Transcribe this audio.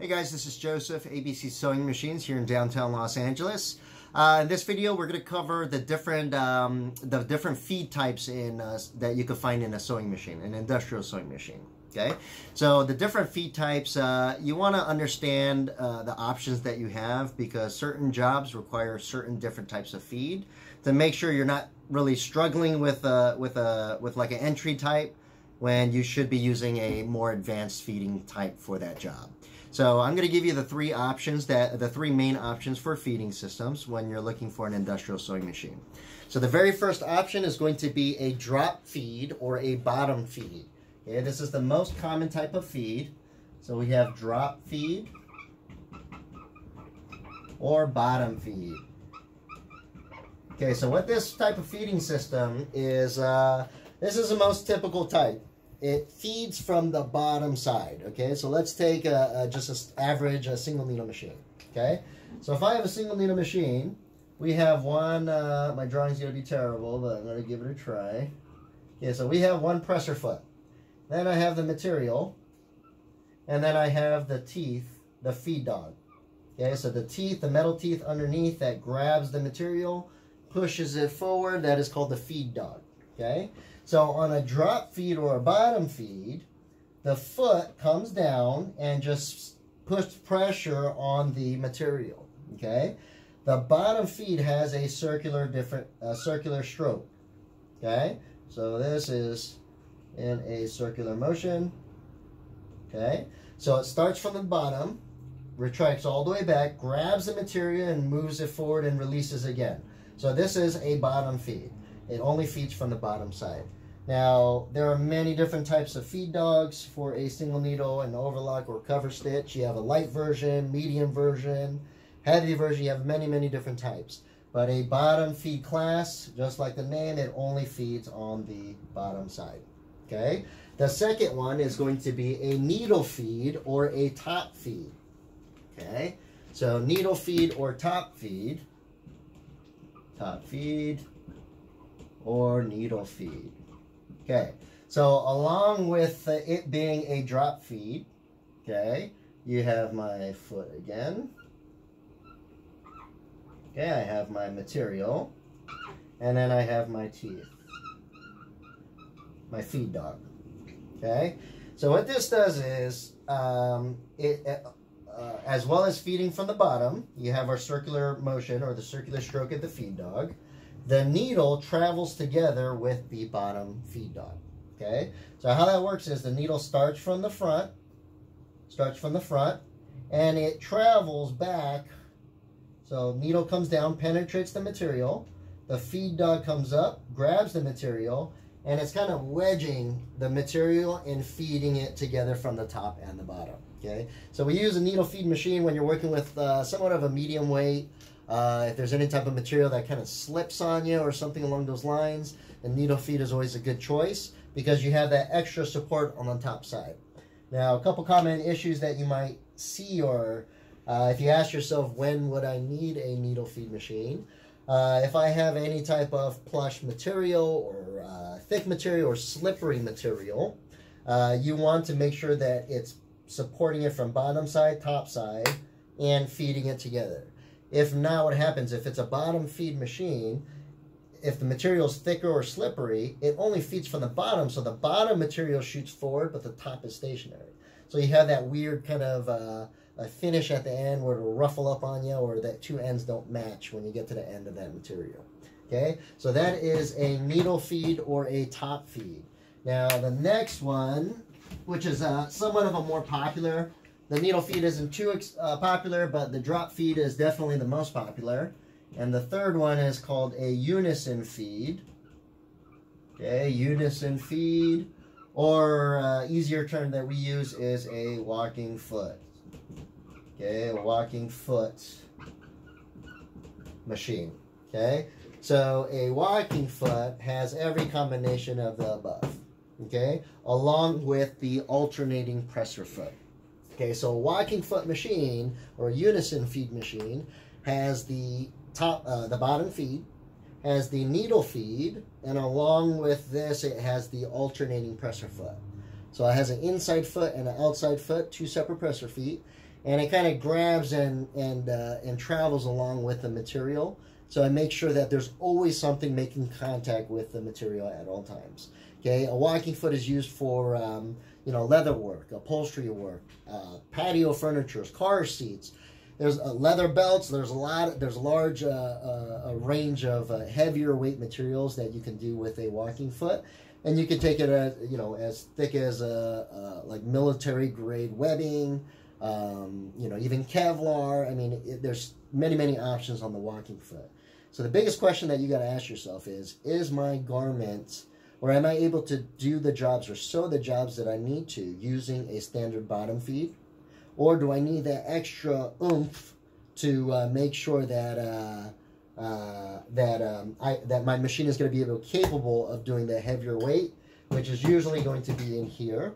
Hey guys, this is Joseph, ABC Sewing Machines here in downtown Los Angeles. In this video, we're going to cover the different feed types that you can find in a sewing machine, an industrial sewing machine. Okay, so the different feed types, you want to understand the options that you have because certain jobs require certain different types of feed to make sure you're not really struggling with like an entry type when you should be using a more advanced feeding type for that job. So I'm going to give you the three main options for feeding systems when you're looking for an industrial sewing machine. So the very first option is going to be a drop feed or a bottom feed. Okay, this is the most common type of feed. So we have drop feed or bottom feed. Okay, so what this type of feeding system is, this is the most typical type. It feeds from the bottom side, okay? So let's take just an average single needle machine, okay? So if I have a single needle machine, we have one, my drawing's gonna be terrible, but I'm gonna give it a try. Okay, so we have one presser foot. Then I have the material, and then I have the teeth, the feed dog. Okay, so the teeth, the metal teeth underneath that grabs the material, pushes it forward, that is called the feed dog, okay? So on a drop feed or a bottom feed, the foot comes down and just puts pressure on the material, okay? The bottom feed has a circular stroke, okay? So this is in a circular motion, okay? So it starts from the bottom, retracts all the way back, grabs the material and moves it forward and releases again. So this is a bottom feed. It only feeds from the bottom side. Now, there are many different types of feed dogs for a single needle, an overlock or cover stitch. You have a light version, medium version, heavy version. You have many, many different types. But a bottom feed class, just like the name, it only feeds on the bottom side. Okay? The second one is going to be a needle feed or a top feed. Okay? So needle feed or top feed or needle feed. Okay, so along with it being a drop feed, okay, you have my foot again. Okay, I have my material, and then I have my teeth, my feed dog. Okay, so what this does is, as well as feeding from the bottom, you have our circular motion or the circular stroke of the feed dog. The needle travels together with the bottom feed dog, okay? So how that works is the needle starts from the front, and it travels back. So needle comes down, penetrates the material, the feed dog comes up, grabs the material, and it's kind of wedging the material and feeding it together from the top and the bottom, okay? So we use a needle feed machine when you're working with somewhat of a medium weight. If there's any type of material that kind of slips on you or something along those lines, the needle feed is always a good choice because you have that extra support on the top side. Now, a couple common issues that you might see, or if you ask yourself, when would I need a needle feed machine? If I have any type of plush material or thick material or slippery material, you want to make sure that it's supporting it from bottom side, top side, and feeding it together. If not, what happens, if it's a bottom feed machine, if the material is thicker or slippery, it only feeds from the bottom, so the bottom material shoots forward, but the top is stationary. So you have that weird kind of a finish at the end where it'll ruffle up on you, or that two ends don't match when you get to the end of that material. Okay, so that is a needle feed or a top feed. Now the next one, which is somewhat of a more popular, the needle feed isn't too popular, but the drop feed is definitely the most popular. And the third one is called a unison feed. Okay, unison feed, or easier term that we use is a walking foot. Okay, a walking foot machine. Okay, so a walking foot has every combination of the above. Okay, along with the alternating presser foot. Okay, so a walking foot machine or a unison feed machine has the bottom feed, has the needle feed, and along with this, it has the alternating presser foot. So it has an inside foot and an outside foot, 2 separate presser feet, and it kind of grabs and travels along with the material. So I make sure that there's always something making contact with the material at all times. Okay, a walking foot is used for leather work, upholstery work, patio furniture, car seats. There's leather belts. There's a large a range of heavier weight materials that you can do with a walking foot, and you can take it as thick as like military grade webbing, even Kevlar. I mean, there's many options on the walking foot. So the biggest question that you got to ask yourself is my garment, or am I able to do the jobs or sew the jobs that I need to using a standard bottom feed? Or do I need that extra oomph to make sure that my machine is going to be capable of doing the heavier weight, which is usually going to be in here.